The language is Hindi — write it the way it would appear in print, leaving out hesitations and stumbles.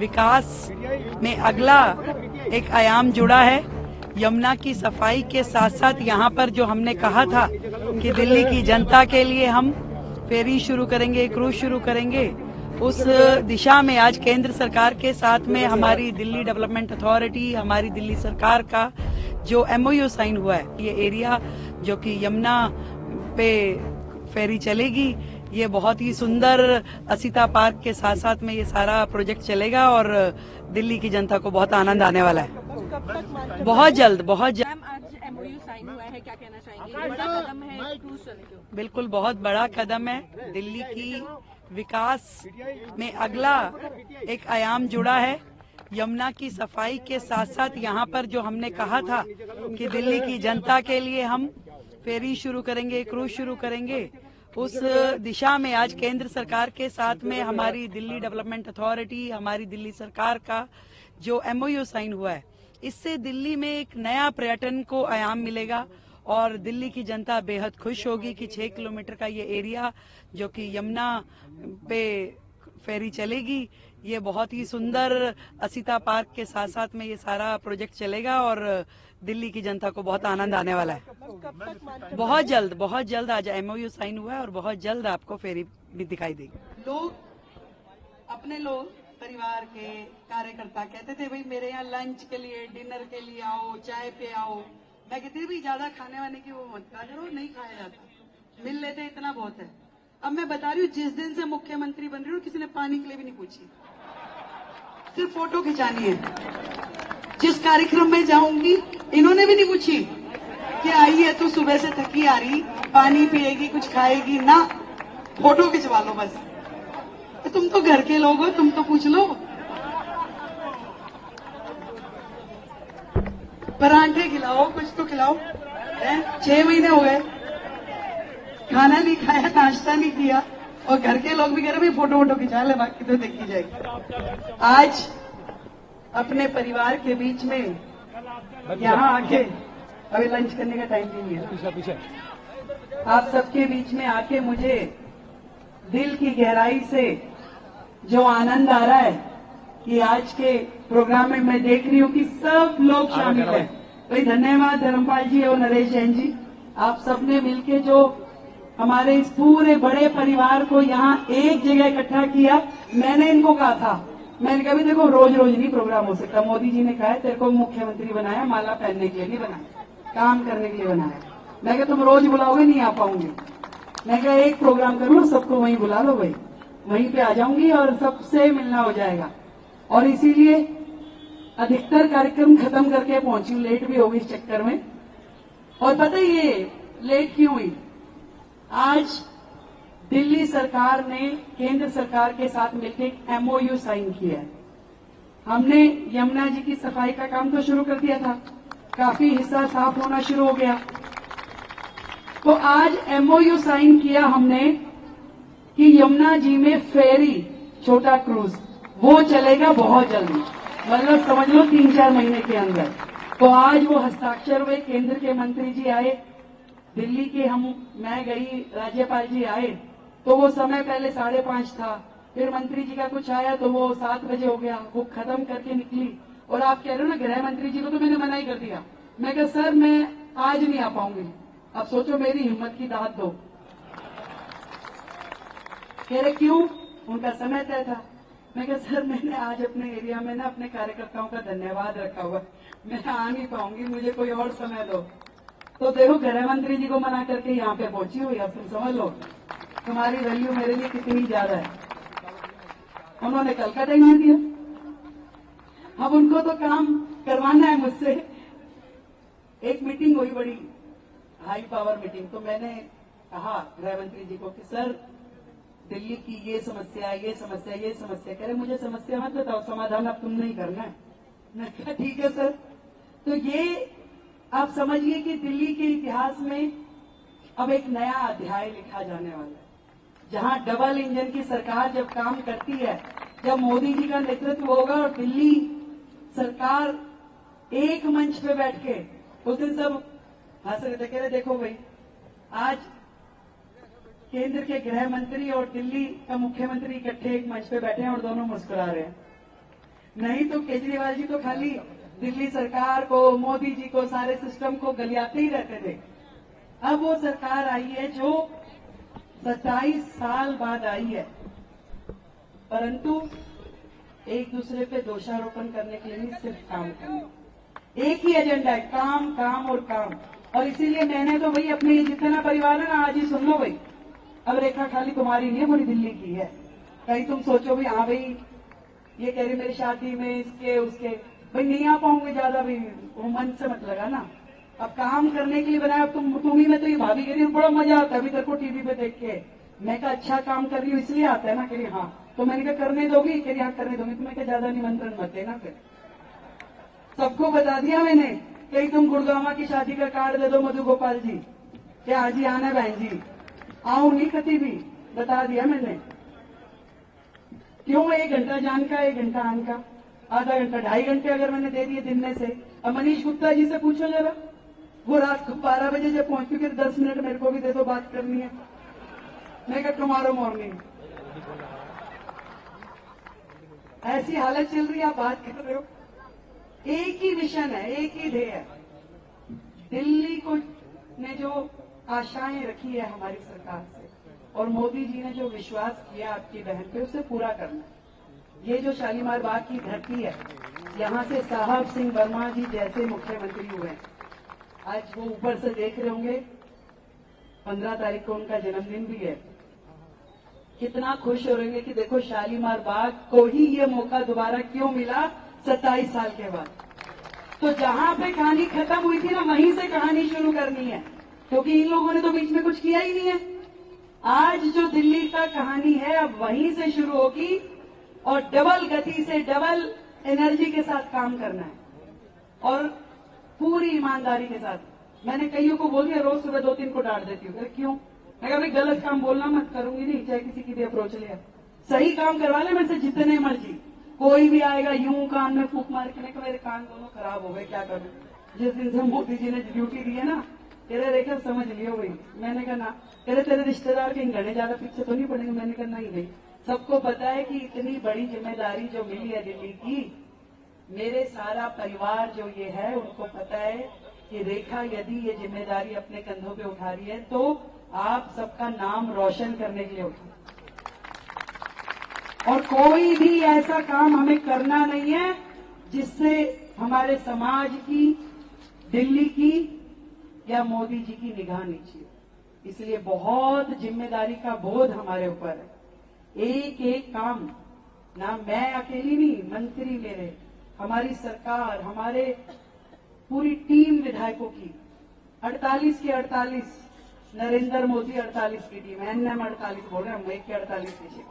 विकास में अगला एक आयाम जुड़ा है। यमुना की सफाई के साथ साथ यहाँ पर जो हमने कहा था कि दिल्ली की जनता के लिए हम फेरी शुरू करेंगे, क्रूज शुरू करेंगे, उस दिशा में आज केंद्र सरकार के साथ में हमारी दिल्ली डेवलपमेंट अथॉरिटी, हमारी दिल्ली सरकार का जो MOU साइन हुआ है, ये एरिया जो कि यमुना पे फेरी चलेगी, ये बहुत ही सुंदर असीता पार्क के साथ साथ में ये सारा प्रोजेक्ट चलेगा और दिल्ली की जनता को बहुत आनंद आने वाला है। बहुत जल्द आज MOU साइन हुआ है, क्या कहना चाहेंगे? बड़ा कदम है क्रूज चले तो। बिल्कुल बहुत बड़ा कदम है। दिल्ली की विकास में अगला एक आयाम जुड़ा है। यमुना की सफाई के साथ साथ यहाँ पर जो हमने कहा था कि दिल्ली की जनता के लिए हम फेरी शुरू करेंगे, क्रूज शुरू करेंगे, उस दिशा में आज केंद्र सरकार के साथ में हमारी दिल्ली डेवलपमेंट अथॉरिटी, हमारी दिल्ली सरकार का जो MOU साइन हुआ है, इससे दिल्ली में एक नया पर्यटन को आयाम मिलेगा और दिल्ली की जनता बेहद खुश होगी कि 6 किलोमीटर का ये एरिया जो कि यमुना पे फेरी चलेगी, ये बहुत ही सुंदर असीता पार्क के साथ साथ में ये सारा प्रोजेक्ट चलेगा और दिल्ली की जनता को बहुत आनंद आने वाला है। बहुत जल्द आज MOU साइन हुआ है और बहुत जल्द आपको फेरी भी दिखाई देगी। अपने लोग परिवार के कार्यकर्ता कहते थे भाई मेरे यहाँ लंच के लिए, डिनर के लिए आओ, चाय पे आओ। मैं कहती भी ज्यादा खाने वाने की वो मत करो, नहीं खाया जाता, मिल लेते इतना बहुत है। अब मैं बता रही हूँ, जिस दिन से मुख्यमंत्री बन रही हूँ किसी ने पानी के लिए भी नहीं पूछी, सिर्फ फोटो खिंचानी है। जिस कार्यक्रम में जाऊंगी इन्होंने भी नहीं पूछी कि आई है तू सुबह से थकी आ रही, पानी पिएगी, कुछ खाएगी ना, फोटो खिंचवा लो बस। तो तुम तो घर के लोग हो, तुम तो पूछ लो। परांठे खिलाओ, कुछ तो खिलाओ। 6 महीने हो गए, खाना नहीं खाया, नाश्ता नहीं किया और घर के लोग भी कह रहे फोटो वोटो खिंचा ले, बाकी तो देखी जाएगी। आज अपने परिवार के बीच में यहाँ आके, अभी लंच करने का टाइम भी नहीं है, आप सबके बीच में आके मुझे दिल की गहराई से जो आनंद आ रहा है कि आज के प्रोग्राम में मैं देख रही हूँ कि सब लोग शामिल हैं। तो धन्यवाद धर्मपाल जी और नरेश जैन जी, आप सबने मिलके जो हमारे इस पूरे बड़े परिवार को यहाँ एक जगह इकट्ठा किया। मैंने इनको कहा था, मैंने कहा देखो रोज रोज नहीं प्रोग्राम हो सकता, मोदी जी ने कहा है तेरे को मुख्यमंत्री बनाया, माला पहनने के लिए नहीं बनाया, काम करने के लिए बनाया। मैं कहा तुम रोज बुलाओगे नहीं आ पाऊंगी, मैं कहा एक प्रोग्राम कर लो, सबको वहीं बुला लो, भाई वहीं पे आ जाऊंगी और सबसे मिलना हो जाएगा। और इसीलिए अधिकतर कार्यक्रम खत्म करके पहुंची, लेट भी हो गई इस चक्कर में। और पता ही ये लेट क्यों हुई, आज दिल्ली सरकार ने केंद्र सरकार के साथ मिलकर एक MOU साइन किया है। हमने यमुना जी की सफाई का काम तो शुरू कर दिया था, काफी हिस्सा साफ होना शुरू हो गया। तो आज MOU साइन किया हमने कि यमुना जी में फेरी, छोटा क्रूज, वो चलेगा बहुत जल्दी, मतलब समझ लो 3-4 महीने के अंदर। तो आज वो हस्ताक्षर हुए, केंद्र के मंत्री जी आए, दिल्ली के मैं गई, राज्यपाल जी आए, तो वो समय पहले 5:30 था, फिर मंत्री जी का कुछ आया तो वो 7 बजे हो गया, वो खत्म करके निकली। और आप कह रहे हो ना गृह मंत्री जी को तो मैंने मना ही कर दिया, मैं कहा सर मैं आज नहीं आ पाऊंगी। अब सोचो मेरी हिम्मत की दाद दो। कह रहे क्यों, उनका समय तय था। मैं कहा सर मैंने आज अपने एरिया में ना अपने कार्यकर्ताओं का धन्यवाद रखा हुआ, मैं आ नहीं पाऊंगी, मुझे कोई और समय दो। तो देखो गृह मंत्री जी को मना करके यहाँ पे पहुंची हुई, अब तुम समझ लो तुम्हारी वैल्यू मेरे लिए कितनी ज्यादा है। उन्होंने कल का टाइम दिया, अब उनको तो काम करवाना है मुझसे। एक मीटिंग हुई, बड़ी हाई पावर मीटिंग, तो मैंने कहा गृह मंत्री जी को कि सर दिल्ली की ये समस्या, ये समस्या, ये समस्या। कह रहे मुझे समस्या मत बताओ, समाधान अब तुमने ही करना है। मैं कहा ठीक है सर। तो ये आप समझिए कि दिल्ली के इतिहास में अब एक नया अध्याय लिखा जाने वाला है, जहां डबल इंजन की सरकार जब काम करती है, जब मोदी जी का नेतृत्व होगा और दिल्ली सरकार एक मंच पे बैठ के, उस दिन सब हंस रहे थे, कह रहे देखो भाई आज केंद्र के गृह मंत्री और दिल्ली का मुख्यमंत्री इकट्ठे एक मंच पे बैठे हैं और दोनों मुस्कुरा रहे हैं। नहीं तो केजरीवाल जी तो खाली दिल्ली सरकार को, मोदी जी को, सारे सिस्टम को गलियाते ही रहते थे। अब वो सरकार आई है जो 27 साल बाद आई है, परंतु एक दूसरे पे दोषारोपण करने के लिए नहीं, सिर्फ काम करने। एक ही एजेंडा है, काम काम और काम। और इसीलिए मैंने तो भाई अपने जितना परिवार है ना, आज ही सुन लो भाई, अब रेखा खाली तुम्हारी नहीं है, पूरी दिल्ली की है। कहीं तुम सोचो भी हाँ भाई ये कह रही मेरी शादी में इसके उसके, भाई नहीं आ पाऊंगे ज्यादा भी, वो मन से मत लगा ना। अब काम करने के लिए बनाया। अब तुम ही में तो ये भाभी कह रही बड़ा मजा आता है अभी तेरे को टीवी पे देख के। मैं कहा अच्छा काम कर रही हूँ इसलिए आता है ना। कह रही हाँ, तो मैंने कहा करने दोगी? कह रही हाँ करने दोगी। तो मैं कहा ज्यादा निमंत्रण मत देना। फिर सबको बता दिया मैंने, कहीं तुम गुड़गावा की शादी का कार्ड दे दो मधु गोपाल जी, क्या आज ही आना बहन जी, आऊं नहीं कती भी, बता दिया मैंने। क्यों? 1 घंटा जान का 1 घंटा आन का, आधा घंटा 2.5 घंटे अगर मैंने दे दिए दिन में से। अब मनीष गुप्ता जी से पूछो जरा, वो रात को 12 बजे जब पहुंची, फिर 10 मिनट मेरे को भी दे दो, बात करनी है। मैं कहा टुमारो मॉर्निंग। ऐसी हालत चल रही है, आप बात कर रहे हो। एक ही मिशन है, एक ही ध्येय है। दिल्ली को ने जो आशाएं रखी है हमारी सरकार से, और मोदी जी ने जो विश्वास किया आपकी बहन पे, उसे पूरा करना। ये जो शालीमार बाग की धरती है, यहाँ से साहब सिंह वर्मा जी जैसे मुख्यमंत्री हुए, आज वो ऊपर से देख रहे होंगे, 15 तारीख को उनका जन्मदिन भी है। कितना खुश हो रहेंगे कि देखो शालीमार बाग को ही ये मौका दोबारा क्यों मिला 27 साल के बाद। तो जहां पे कहानी खत्म हुई थी ना, वहीं से कहानी शुरू करनी है, क्योंकि इन लोगों ने तो बीच में कुछ किया ही नहीं है। आज जो दिल्ली का कहानी है, अब वहीं से शुरू होगी, और डबल गति से, डबल एनर्जी के साथ काम करना है, और पूरी ईमानदारी के साथ। मैंने कईयों को बोल दिया, रोज सुबह 2-3 को डांट देती हूँ। क्यों? मैं कहा भाई गलत काम बोलना मत, करूंगी नहीं, चाहे किसी की भी अप्रोच लिया। सही काम करवा ले मेरे से जितने मर्जी। कोई भी आएगा यूं कान में फूंक मार के, मेरे कान दोनों खराब हो गए, क्या करूं। जिस दिन से मोदी जी ने ड्यूटी दी है ना, तेरे रेखा समझ लियो भाई। मैंने कहा ना, तेरे रिश्तेदार कहीं घने ज्यादा पीछे तो नहीं पड़ेंगे। मैंने कहा नहीं भाई, सबको पता है कि इतनी बड़ी जिम्मेदारी जो मिली है दिल्ली की, मेरे सारा परिवार जो ये है उनको पता है कि रेखा यदि ये जिम्मेदारी अपने कंधों पे उठा रही है तो आप सबका नाम रोशन करने के लिए उठा। और कोई भी ऐसा काम हमें करना नहीं है जिससे हमारे समाज की, दिल्ली की या मोदी जी की निगाह नीचे हो। इसलिए बहुत जिम्मेदारी का बोझ हमारे ऊपर है। एक एक काम, ना मैं अकेली नहीं, मंत्री मेरे, हमारी सरकार, हमारे पूरी टीम विधायकों की, 48 के 48, नरेंद्र मोदी 48 की टीम, एनएम 48 बोल रहे हैं, हम 1 के 48 पीछे।